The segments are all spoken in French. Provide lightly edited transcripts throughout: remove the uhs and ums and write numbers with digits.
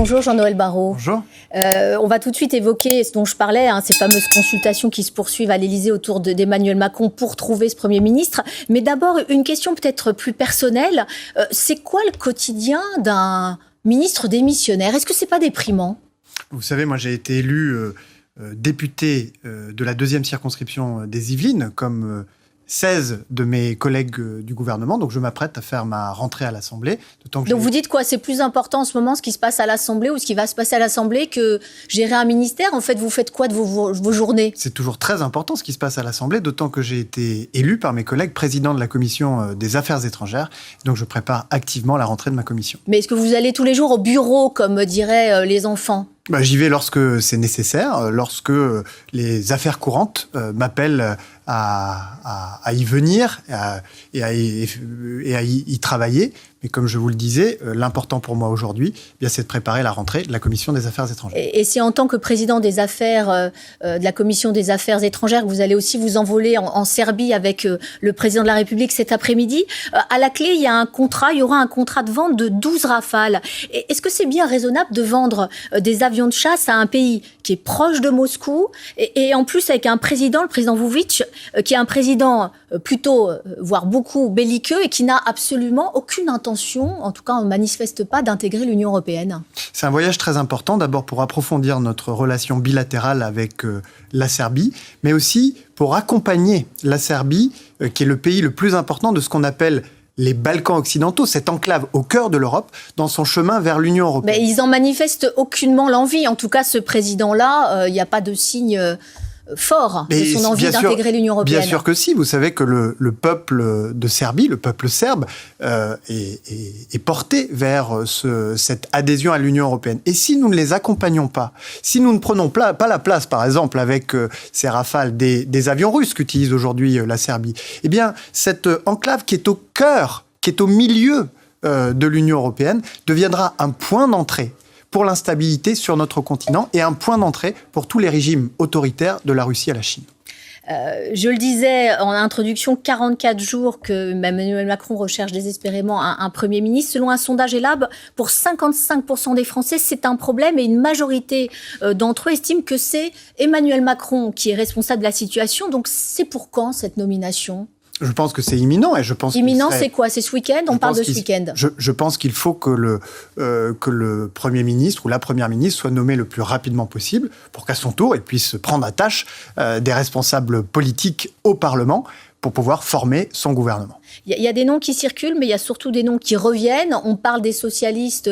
Bonjour Jean-Noël Barrot. Bonjour. On va tout de suite évoquer ce dont je parlais, ces fameuses consultations qui se poursuivent à l'Élysée autour d'Emmanuel Macron pour trouver ce Premier ministre. Mais d'abord, une question peut-être plus personnelle. C'est quoi le quotidien d'un ministre démissionnaire? Est-ce que c'est pas déprimant? Vous savez, moi j'ai été élu député de la 2e circonscription des Yvelines, comme 16 de mes collègues du gouvernement, donc je m'apprête à faire ma rentrée à l'Assemblée. Donc vous dites quoi? C'est plus important en ce moment ce qui se passe à l'Assemblée ou ce qui va se passer à l'Assemblée que gérer un ministère? En fait, vous faites quoi de vos journées? C'est toujours très important ce qui se passe à l'Assemblée, d'autant que j'ai été élu par mes collègues président de la Commission des Affaires étrangères. Donc je prépare activement la rentrée de ma commission. Mais est-ce que vous allez tous les jours au bureau, comme diraient les enfants? J'y vais lorsque c'est nécessaire, lorsque les affaires courantes m'appellent à y venir et à y travailler. Mais comme je vous le disais, l'important pour moi aujourd'hui, c'est de préparer la rentrée de la Commission des Affaires étrangères. Et c'est en tant que président des affaires de la Commission des Affaires étrangères que vous allez aussi vous envoler en Serbie avec le président de la République cet après-midi. À la clé, il y aura un contrat de vente de 12 Rafales. Est-ce que c'est bien raisonnable de vendre des avions de chasse à un pays qui est proche de Moscou et en plus avec un président, le président Vučić, qui est un président plutôt, voire beaucoup belliqueux et qui n'a absolument aucune intention, en tout cas on ne manifeste pas, d'intégrer l'Union européenne? C'est un voyage très important, d'abord pour approfondir notre relation bilatérale avec la Serbie, mais aussi pour accompagner la Serbie, qui est le pays le plus important de ce qu'on appelle les Balkans occidentaux, cette enclave au cœur de l'Europe, dans son chemin vers l'Union européenne. Mais ils en manifestent aucunement l'envie. En tout cas, ce président-là, il n'y a pas de signe fort de son envie d'intégrer l'Union européenne. Bien sûr que si. Vous savez que le peuple de Serbie, le peuple serbe, est porté vers cette adhésion à l'Union européenne. Et si nous ne les accompagnons pas, si nous ne prenons pas la place, par exemple, avec ces Rafales des avions russes qu'utilise aujourd'hui la Serbie, eh bien, cette enclave qui est au cœur, qui est au milieu de l'Union européenne, deviendra un point d'entrée pour l'instabilité sur notre continent et un point d'entrée pour tous les régimes autoritaires de la Russie à la Chine. Je le disais en introduction, 44 jours que Emmanuel Macron recherche désespérément un Premier ministre. Selon un sondage Elab, pour 55% des Français, c'est un problème et une majorité d'entre eux estiment que c'est Emmanuel Macron qui est responsable de la situation. Donc c'est pour quand cette nomination ? Je pense que c'est imminent et je pense imminent, c'est quoi? C'est ce week-end? On parle de ce week-end. Je pense qu'il faut que le Premier ministre ou la Première ministre soit nommé le plus rapidement possible pour qu'à son tour, il puisse prendre à tâche des responsables politiques au Parlement pour pouvoir former son gouvernement. Il y a des noms qui circulent, mais il y a surtout des noms qui reviennent. On parle des socialistes,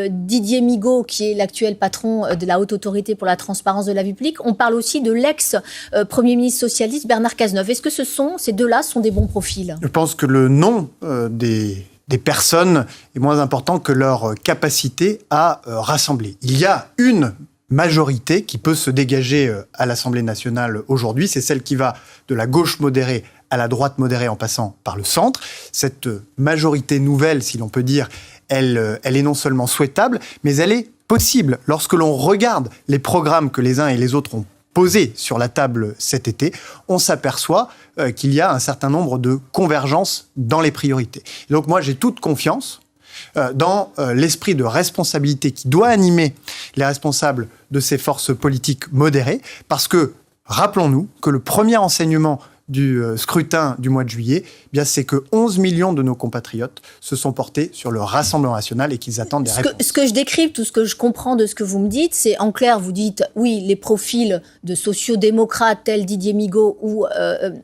Didier Migaud, qui est l'actuel patron de la Haute Autorité pour la transparence de la vie publique. On parle aussi de l'ex-premier ministre socialiste Bernard Cazeneuve. Est-ce que ces deux-là sont des bons profils? Je pense que le nom des personnes est moins important que leur capacité à rassembler. Il y a une majorité qui peut se dégager à l'Assemblée nationale aujourd'hui, c'est celle qui va de la gauche modérée à la droite modérée en passant par le centre. Cette majorité nouvelle, si l'on peut dire, elle est non seulement souhaitable, mais elle est possible. Lorsque l'on regarde les programmes que les uns et les autres ont posés sur la table cet été, on s'aperçoit qu'il y a un certain nombre de convergences dans les priorités. Donc moi, j'ai toute confiance dans l'esprit de responsabilité qui doit animer les responsables de ces forces politiques modérées, parce que, rappelons-nous, que le premier enseignement du scrutin du mois de juillet, c'est que 11 millions de nos compatriotes se sont portés sur le Rassemblement national et qu'ils attendent des réponses. Ce que je décrypte, tout ce que je comprends de ce que vous me dites, c'est en clair, vous dites, oui, les profils de sociodémocrates tels Didier Migaud ou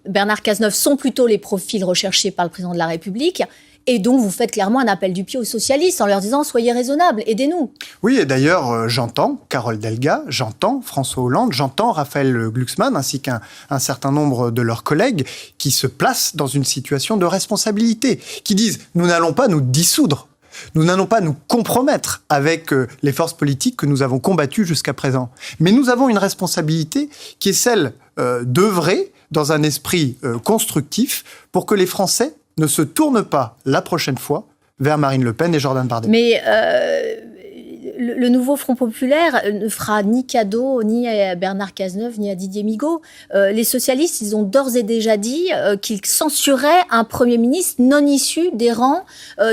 Bernard Cazeneuve sont plutôt les profils recherchés par le président de la République. Et donc, vous faites clairement un appel du pied aux socialistes en leur disant « Soyez raisonnables, aidez-nous ». Oui, et d'ailleurs, j'entends Carole Delga, j'entends François Hollande, j'entends Raphaël Glucksmann, ainsi qu'un certain nombre de leurs collègues qui se placent dans une situation de responsabilité, qui disent « Nous n'allons pas nous dissoudre ». Nous n'allons pas nous compromettre avec les forces politiques que nous avons combattues jusqu'à présent. Mais nous avons une responsabilité qui est celle d'œuvrer dans un esprit constructif pour que les Français ne se tournent pas la prochaine fois vers Marine Le Pen et Jordan Bardella. Mais Le nouveau Front populaire ne fera ni cadeau ni à Bernard Cazeneuve ni à Didier Migaud. Les socialistes, ils ont d'ores et déjà dit qu'ils censureraient un Premier ministre non issu des rangs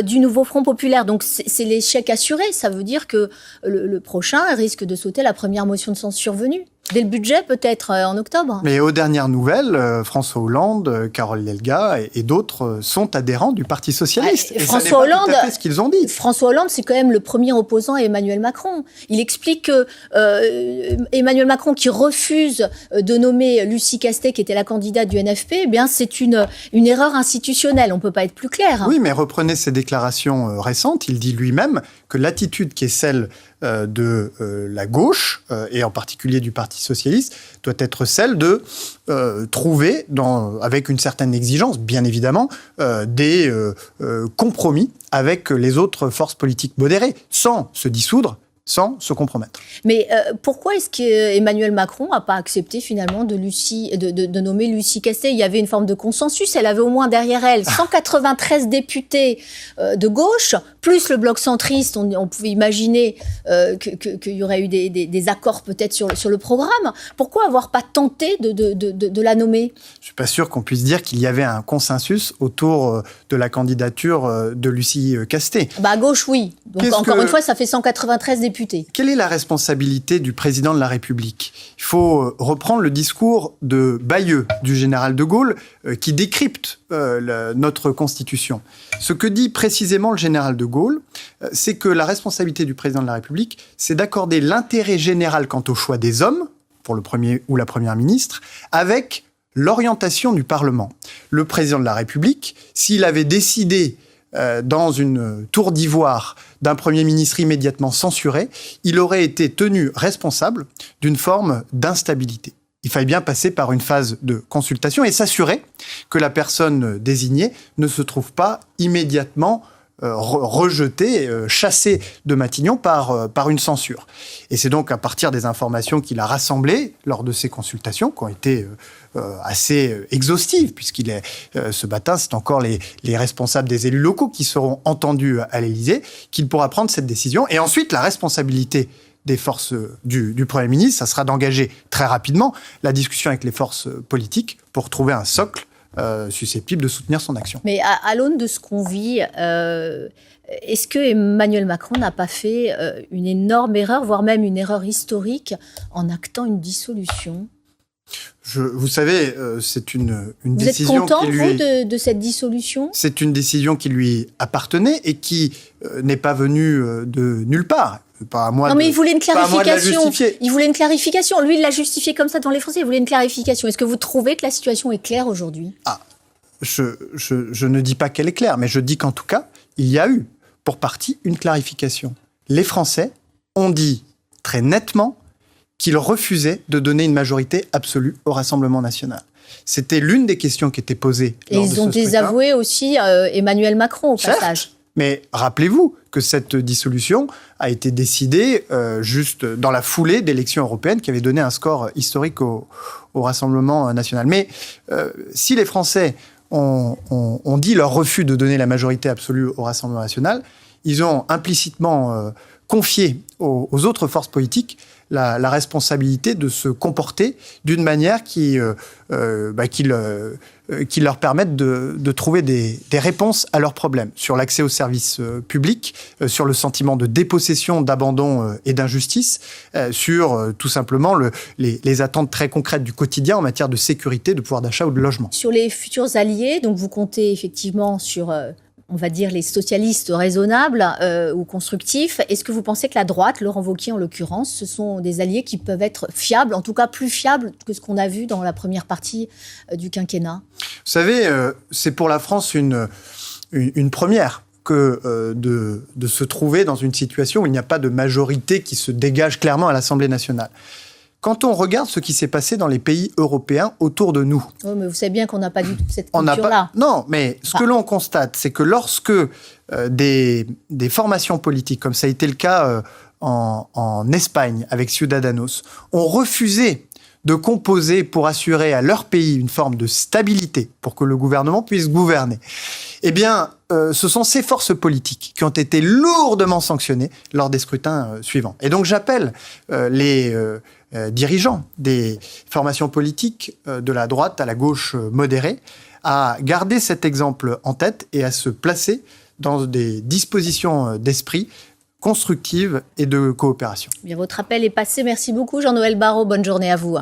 du nouveau Front populaire. Donc c'est l'échec assuré. Ça veut dire que le prochain risque de sauter la première motion de censure venue. Dès le budget, peut-être, en octobre. Mais aux dernières nouvelles, François Hollande, Carole Delga et d'autres sont adhérents du Parti socialiste. Et François Hollande, tout à fait ce qu'ils ont dit. François Hollande, c'est quand même le premier opposant à Emmanuel Macron. Il explique que Emmanuel Macron, qui refuse de nommer Lucie Castet, qui était la candidate du NFP, eh bien, c'est une erreur institutionnelle. On ne peut pas être plus clair. Oui, mais reprenez ses déclarations récentes. Il dit lui-même que l'attitude qui est celle de la gauche, et en particulier du Parti socialiste, doit être celle de trouver, avec une certaine exigence, bien évidemment, des compromis avec les autres forces politiques modérées, sans se dissoudre, sans se compromettre. Mais pourquoi est-ce qu'Emmanuel Macron n'a pas accepté finalement de nommer Lucie Castet? Il y avait une forme de consensus, elle avait au moins derrière elle 193 députés de gauche, plus le bloc centriste, on pouvait imaginer qu'il y aurait eu des accords peut-être sur le programme. Pourquoi avoir pas tenté de la nommer? Je suis pas sûr qu'on puisse dire qu'il y avait un consensus autour de la candidature de Lucie Castet. À gauche, oui. Donc encore une fois, ça fait 193 députés. Quelle est la responsabilité du président de la République? Il faut reprendre le discours de Bayeux, du général de Gaulle, qui décrypte notre Constitution. Ce que dit précisément le général de Gaulle, c'est que la responsabilité du président de la République, c'est d'accorder l'intérêt général quant au choix des hommes, pour le premier ou la première ministre, avec l'orientation du Parlement. Le président de la République, s'il avait décidé dans une tour d'ivoire d'un Premier ministre immédiatement censuré, il aurait été tenu responsable d'une forme d'instabilité. Il fallait bien passer par une phase de consultation et s'assurer que la personne désignée ne se trouve pas immédiatement rejeté, chassé de Matignon par une censure. Et c'est donc à partir des informations qu'il a rassemblées lors de ces consultations, qui ont été assez exhaustives, ce matin, c'est encore les responsables des élus locaux qui seront entendus à l'Élysée, qu'il pourra prendre cette décision. Et ensuite, la responsabilité des forces du Premier ministre, ça sera d'engager très rapidement la discussion avec les forces politiques pour trouver un socle susceptible de soutenir son action. Mais à l'aune de ce qu'on vit, est-ce que Emmanuel Macron n'a pas fait une énorme erreur, voire même une erreur historique, en actant une dissolution ? Vous savez, c'est une vous décision êtes content, qui lui... vous, de cette dissolution ? C'est une décision qui lui appartenait et qui n'est pas venue de nulle part. Pas à moi non, mais il voulait une clarification. Il voulait une clarification. Lui, il l'a justifié comme ça devant les Français. Il voulait une clarification. Est-ce que vous trouvez que la situation est claire aujourd'hui ? Je ne dis pas qu'elle est claire, mais je dis qu'en tout cas, il y a eu, pour partie, une clarification. Les Français ont dit très nettement qu'ils refusaient de donner une majorité absolue au Rassemblement national. C'était l'une des questions qui était posée lors de ce scrutin. Et ils ont désavoué aussi Emmanuel Macron, au passage. Mais rappelez-vous que cette dissolution a été décidée juste dans la foulée d'élections européennes qui avaient donné un score historique au Rassemblement national. Mais si les Français ont dit leur refus de donner la majorité absolue au Rassemblement national, ils ont implicitement confié aux autres forces politiques la responsabilité de se comporter d'une manière qui leur permette de trouver des réponses à leurs problèmes sur l'accès aux services publics, sur le sentiment de dépossession, d'abandon et d'injustice, sur tout simplement les attentes très concrètes du quotidien en matière de sécurité, de pouvoir d'achat ou de logement. Sur les futurs alliés, donc vous comptez effectivement sur... on va dire les socialistes raisonnables ou constructifs. Est-ce que vous pensez que la droite, Laurent Wauquiez en l'occurrence, ce sont des alliés qui peuvent être fiables, en tout cas plus fiables que ce qu'on a vu dans la première partie du quinquennat ? Vous savez, c'est pour la France une première que de se trouver dans une situation où il n'y a pas de majorité qui se dégage clairement à l'Assemblée nationale. Quand on regarde ce qui s'est passé dans les pays européens autour de nous... Oui, mais vous savez bien qu'on n'a pas du tout cette culture-là. Non, mais ce que l'on constate, c'est que lorsque des formations politiques, comme ça a été le cas en Espagne avec Ciudadanos, ont refusé de composer pour assurer à leur pays une forme de stabilité, pour que le gouvernement puisse gouverner, eh bien, ce sont ces forces politiques qui ont été lourdement sanctionnées lors des scrutins suivants. Et donc j'appelle les dirigeants des formations politiques de la droite à la gauche modérée à garder cet exemple en tête et à se placer dans des dispositions d'esprit constructives et de coopération. Bien, votre appel est passé. Merci beaucoup, Jean-Noël Barrot. Bonne journée à vous.